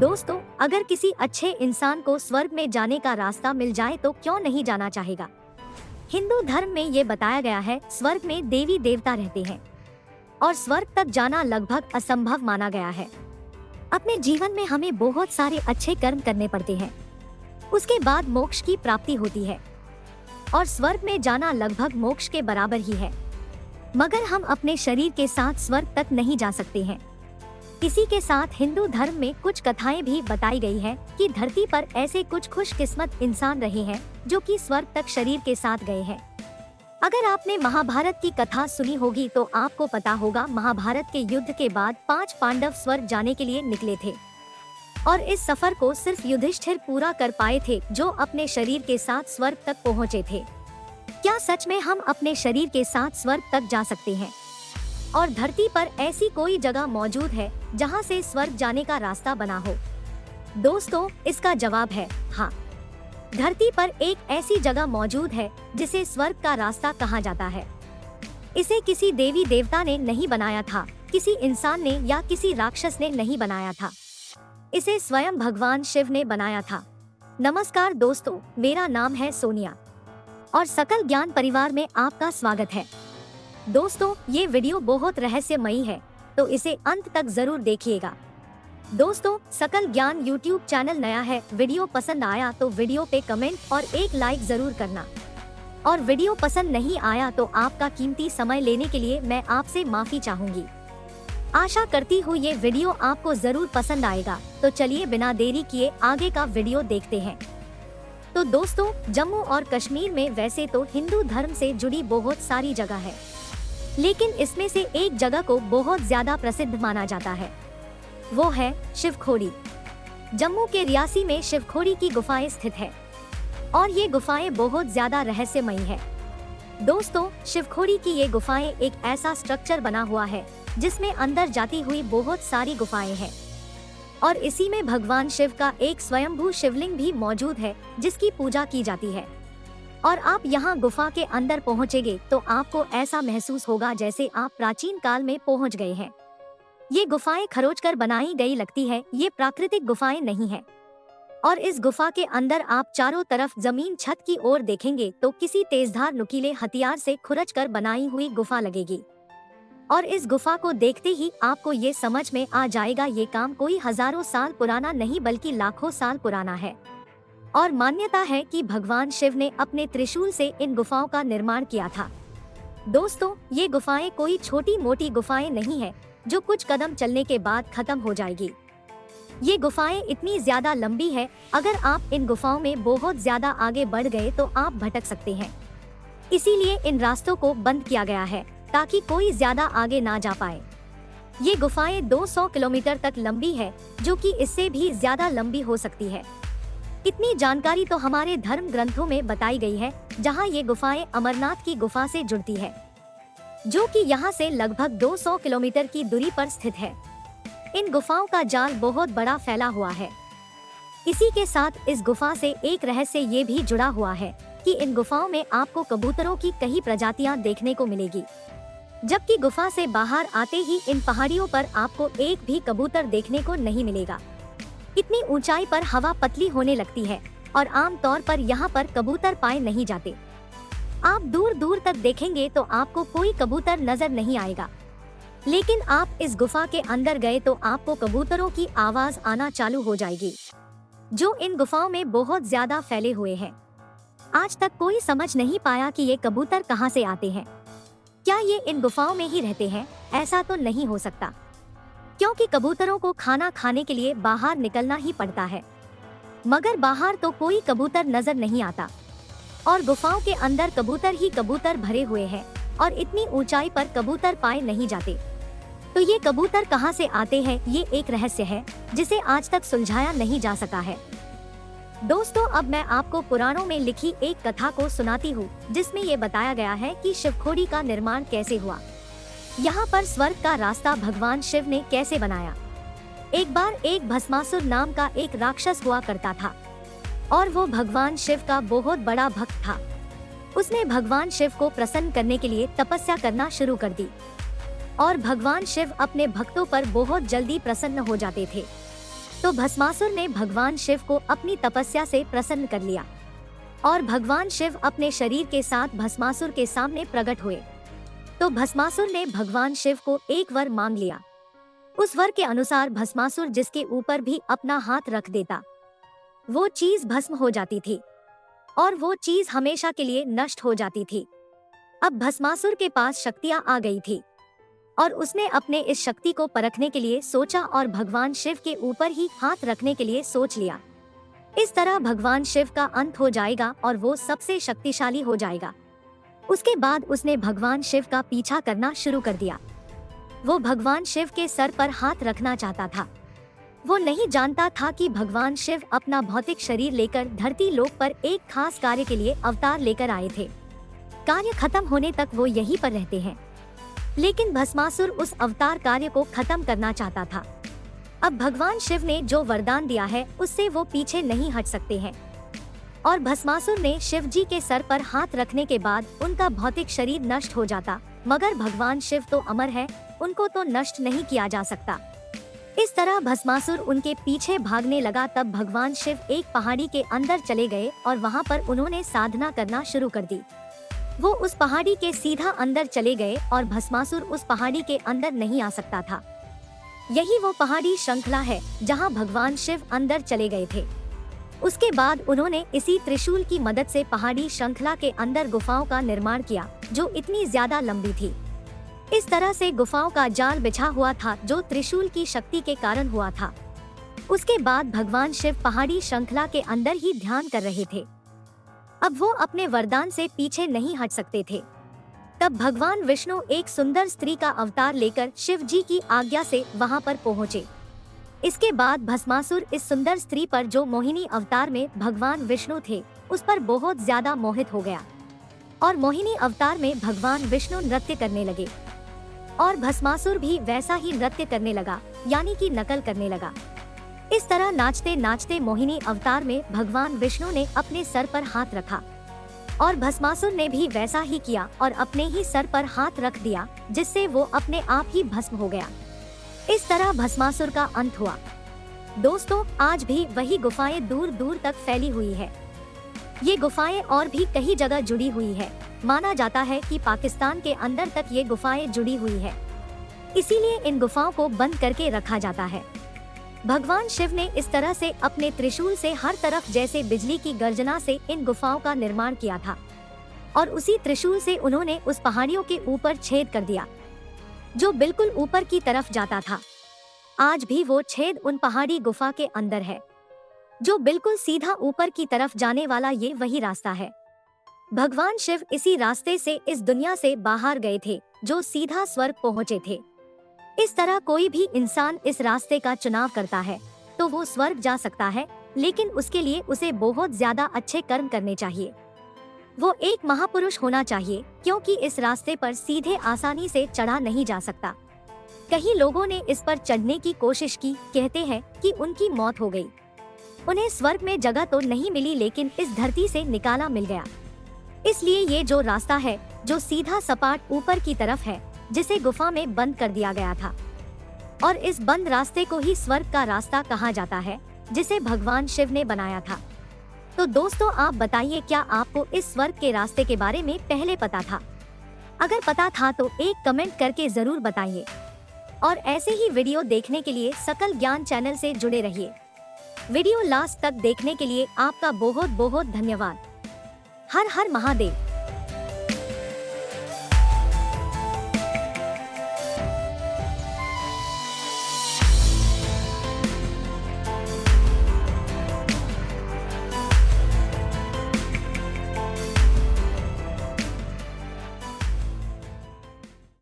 दोस्तों, अगर किसी अच्छे इंसान को स्वर्ग में जाने का रास्ता मिल जाए तो क्यों नहीं जाना चाहेगा। हिंदू धर्म में ये बताया गया है, स्वर्ग में देवी देवता रहते हैं और स्वर्ग तक जाना लगभग असंभव माना गया है। अपने जीवन में हमें बहुत सारे अच्छे कर्म करने पड़ते हैं, उसके बाद मोक्ष की प्राप्ति होती है और स्वर्ग में जाना लगभग मोक्ष के बराबर ही है। मगर हम अपने शरीर के साथ स्वर्ग तक नहीं जा सकते हैं। इसी के साथ हिंदू धर्म में कुछ कथाएं भी बताई गई है कि धरती पर ऐसे कुछ खुशकिस्मत इंसान रहे हैं जो कि स्वर्ग तक शरीर के साथ गए हैं। अगर आपने महाभारत की कथा सुनी होगी तो आपको पता होगा, महाभारत के युद्ध के बाद 5 पांडव स्वर्ग जाने के लिए निकले थे और इस सफर को सिर्फ युधिष्ठिर पूरा कर पाए थे, जो अपने शरीर के साथ स्वर्ग तक पहुँचे थे। क्या सच में हम अपने शरीर के साथ स्वर्ग तक जा सकते हैं? और धरती पर ऐसी कोई जगह मौजूद है जहां से स्वर्ग जाने का रास्ता बना हो? दोस्तों, इसका जवाब है हाँ। धरती पर एक ऐसी जगह मौजूद है जिसे स्वर्ग का रास्ता कहा जाता है। इसे किसी देवी देवता ने नहीं बनाया था, किसी इंसान ने या किसी राक्षस ने नहीं बनाया था। इसे स्वयं भगवान शिव ने बनाया था। नमस्कार दोस्तों, मेरा नाम है सोनिया और सकल ज्ञान परिवार में आपका स्वागत है। दोस्तों, ये वीडियो बहुत रहस्यमयी है, तो इसे अंत तक जरूर देखिएगा। दोस्तों, सकल ज्ञान यूट्यूब चैनल नया है, वीडियो पसंद आया तो वीडियो पे कमेंट और एक लाइक जरूर करना, और वीडियो पसंद नहीं आया तो आपका कीमती समय लेने के लिए मैं आपसे माफी चाहूंगी। आशा करती हूँ ये वीडियो आपको जरूर पसंद आएगा। तो चलिए बिना देरी किए आगे का वीडियो देखते हैं। तो दोस्तों, जम्मू और कश्मीर में वैसे तो हिंदू धर्म से जुड़ी बहुत सारी जगह है, लेकिन इसमें से एक जगह को बहुत ज्यादा प्रसिद्ध माना जाता है, वो है शिवखोड़ी। जम्मू के रियासी में शिवखोड़ी की गुफाएं स्थित है और ये गुफाएं बहुत ज्यादा रहस्यमयी है। दोस्तों, शिवखोड़ी की ये गुफाएं एक ऐसा स्ट्रक्चर बना हुआ है जिसमें अंदर जाती हुई बहुत सारी गुफाएं हैं और इसी में भगवान शिव का एक स्वयंभू शिवलिंग भी मौजूद है जिसकी पूजा की जाती है। और आप यहाँ गुफा के अंदर पहुँचेंगे तो आपको ऐसा महसूस होगा जैसे आप प्राचीन काल में पहुँच गए हैं। ये गुफाएं खरोच कर बनाई गई लगती है, ये प्राकृतिक गुफाएं नहीं है। और इस गुफा के अंदर आप चारों तरफ जमीन छत की ओर देखेंगे तो किसी तेजधार नुकीले हथियार से खुरच कर बनाई हुई गुफा लगेगी। और इस गुफा को देखते ही आपको ये समझ में आ जाएगा, ये काम कोई हजारों साल पुराना नहीं बल्कि लाखों साल पुराना है। और मान्यता है कि भगवान शिव ने अपने त्रिशूल से इन गुफाओं का निर्माण किया था। दोस्तों, ये गुफाएं कोई छोटी मोटी गुफाएं नहीं है जो कुछ कदम चलने के बाद खत्म हो जाएगी। ये गुफाएं इतनी ज्यादा लंबी है, अगर आप इन गुफाओं में बहुत ज्यादा आगे बढ़ गए तो आप भटक सकते हैं। इसीलिए इन रास्तों को बंद किया गया है ताकि कोई ज्यादा आगे ना जा पाए। ये गुफाएं 200 किलोमीटर तक लंबी है, जो कि इससे भी ज्यादा लंबी हो सकती है। इतनी जानकारी तो हमारे धर्म ग्रंथों में बताई गई है, जहां ये गुफाएं अमरनाथ की गुफा से जुड़ती है, जो कि यहां से लगभग 200 किलोमीटर की दूरी पर स्थित है। इन गुफाओं का जाल बहुत बड़ा फैला हुआ है। इसी के साथ इस गुफा से एक रहस्य ये भी जुड़ा हुआ है कि इन गुफाओं में आपको कबूतरों की कई प्रजातियां देखने को मिलेगी, जबकि गुफा से बाहर आते ही इन पहाड़ियों पर आपको एक भी कबूतर देखने को नहीं मिलेगा। इतनी ऊंचाई पर हवा पतली होने लगती है और आम तौर पर यहाँ पर कबूतर पाए नहीं जाते। आप दूर दूर तक देखेंगे तो आपको कोई कबूतर नजर नहीं आएगा, लेकिन आप इस गुफा के अंदर गए तो आपको कबूतरों की आवाज आना चालू हो जाएगी, जो इन गुफाओं में बहुत ज्यादा फैले हुए हैं। आज तक कोई समझ नहीं पाया कि ये कबूतर कहाँ से आते हैं। क्या ये इन गुफाओं में ही रहते हैं? ऐसा तो नहीं हो सकता, क्योंकि कबूतरों को खाना खाने के लिए बाहर निकलना ही पड़ता है। मगर बाहर तो कोई कबूतर नजर नहीं आता और गुफाओं के अंदर कबूतर ही कबूतर भरे हुए हैं और इतनी ऊंचाई पर कबूतर पाए नहीं जाते। तो ये कबूतर कहाँ से आते हैं, ये एक रहस्य है जिसे आज तक सुलझाया नहीं जा सका है। दोस्तों, अब मैं आपको पुराणों में लिखी एक कथा को सुनाती हूँ, जिसमें ये बताया गया है कि शिवखोड़ी का निर्माण कैसे हुआ, यहाँ पर स्वर्ग का रास्ता भगवान शिव ने कैसे बनाया। एक बार एक भस्मासुर नाम का एक राक्षस हुआ करता था और वो भगवान शिव का बहुत बड़ा भक्त था। उसने भगवान शिव को प्रसन्न करने के लिए तपस्या करना शुरू कर दी और भगवान शिव अपने भक्तों पर बहुत जल्दी प्रसन्न हो जाते थे। तो भस्मासुर ने भगवान शिव को अपनी तपस्या से प्रसन्न कर लिया और भगवान शिव अपने शरीर के साथ भस्मासुर के सामने प्रकट हुए। तो भस्मासुर ने भगवान शिव को एक वर मांग लिया। उस वर के अनुसार भस्मासुर जिसके ऊपर भी अपना हाथ रख देता वो चीज भस्म हो जाती थी और वो चीज हमेशा के लिए नष्ट हो जाती थी। अब भस्मासुर के पास शक्तियां आ गई थी और उसने अपने इस शक्ति को परखने के लिए सोचा और भगवान शिव के ऊपर ही हाथ रखने के लिए सोच लिया। इस तरह भगवान शिव का अंत हो जाएगा और वो सबसे शक्तिशाली हो जाएगा। उसके बाद उसने भगवान शिव का पीछा करना शुरू कर दिया। वो भगवान शिव के सर पर हाथ रखना चाहता था। वो नहीं जानता था कि भगवान शिव अपना भौतिक शरीर लेकर धरती लोक पर एक खास कार्य के लिए अवतार लेकर आए थे। कार्य खत्म होने तक वो यहीं पर रहते हैं, लेकिन भस्मासुर उस अवतार कार्य को खत्म करना चाहता था। अब भगवान शिव ने जो वरदान दिया है उससे वो पीछे नहीं हट सकते हैं और भस्मासुर ने शिव जी के सर पर हाथ रखने के बाद उनका भौतिक शरीर नष्ट हो जाता, मगर भगवान शिव तो अमर है, उनको तो नष्ट नहीं किया जा सकता। इस तरह भस्मासुर उनके पीछे भागने लगा। तब भगवान शिव एक पहाड़ी के अंदर चले गए और वहाँ पर उन्होंने साधना करना शुरू कर दी। वो उस पहाड़ी के सीधा अंदर चले गए और भस्मासुर उस पहाड़ी के अंदर नहीं आ सकता था। यही वो पहाड़ी श्रृंखला है जहाँ भगवान शिव अंदर चले गए थे। उसके बाद उन्होंने इसी त्रिशूल की मदद से पहाड़ी श्रृंखला के अंदर गुफाओं का निर्माण किया जो इतनी ज्यादा लंबी थी। इस तरह से गुफाओं का जाल बिछा हुआ था जो त्रिशूल की शक्ति के कारण हुआ था। उसके बाद भगवान शिव पहाड़ी श्रृंखला के अंदर ही ध्यान कर रहे थे। अब वो अपने वरदान से पीछे नहीं हट सकते थे। तब भगवान विष्णु एक सुंदर स्त्री का अवतार लेकर शिव जी की आज्ञा से वहां पर पहुंचे। इसके बाद भस्मासुर इस सुंदर स्त्री पर जो मोहिनी अवतार में भगवान विष्णु थे उस पर बहुत ज्यादा मोहित हो गया और मोहिनी अवतार में भगवान विष्णु नृत्य करने लगे और भस्मासुर भी वैसा ही नृत्य करने लगा, यानी कि नकल करने लगा। इस तरह नाचते नाचते मोहिनी अवतार में भगवान विष्णु ने अपने सर पर हाथ रखा और भस्मासुर ने भी वैसा ही किया और अपने ही सर पर हाथ रख दिया, जिससे वो अपने आप ही भस्म हो गया। इस तरह भस्मासुर का अंत हुआ। दोस्तों, आज भी वही गुफाएं दूर दूर तक फैली हुई है। ये गुफाएं और भी कई जगह जुड़ी हुई है। माना जाता है कि पाकिस्तान के अंदर तक ये गुफाएं जुड़ी हुई है, इसीलिए इन गुफाओं को बंद करके रखा जाता है। भगवान शिव ने इस तरह से अपने त्रिशूल से हर तरफ जैसे बिजली की गर्जना से इन गुफाओं का निर्माण किया था और उसी त्रिशूल से उन्होंने उस पहाड़ियों के ऊपर छेद कर दिया जो बिल्कुल ऊपर की तरफ जाता था। आज भी वो छेद उन पहाड़ी गुफा के अंदर है जो बिल्कुल सीधा ऊपर की तरफ जाने वाला ये वही रास्ता है। भगवान शिव इसी रास्ते से इस दुनिया से बाहर गए थे जो सीधा स्वर्ग पहुँचे थे। इस तरह कोई भी इंसान इस रास्ते का चुनाव करता है तो वो स्वर्ग जा सकता है, लेकिन उसके लिए उसे बहुत ज्यादा अच्छे कर्म करने चाहिए। वो एक महापुरुष होना चाहिए, क्योंकि इस रास्ते पर सीधे आसानी से चढ़ा नहीं जा सकता। कई लोगों ने इस पर चढ़ने की कोशिश की, कहते हैं कि उनकी मौत हो गई। उन्हें स्वर्ग में जगह तो नहीं मिली, लेकिन इस धरती से निकाला मिल गया। इसलिए ये जो रास्ता है जो सीधा सपाट ऊपर की तरफ है, जिसे गुफा में बंद कर दिया गया था, और इस बंद रास्ते को ही स्वर्ग का रास्ता कहा जाता है, जिसे भगवान शिव ने बनाया था। तो दोस्तों, आप बताइए, क्या आपको इस स्वर्ग के रास्ते के बारे में पहले पता था? अगर पता था तो एक कमेंट करके जरूर बताइए और ऐसे ही वीडियो देखने के लिए सकल ज्ञान चैनल से जुड़े रहिए। वीडियो लास्ट तक देखने के लिए आपका बहुत बहुत धन्यवाद। हर हर महादेव।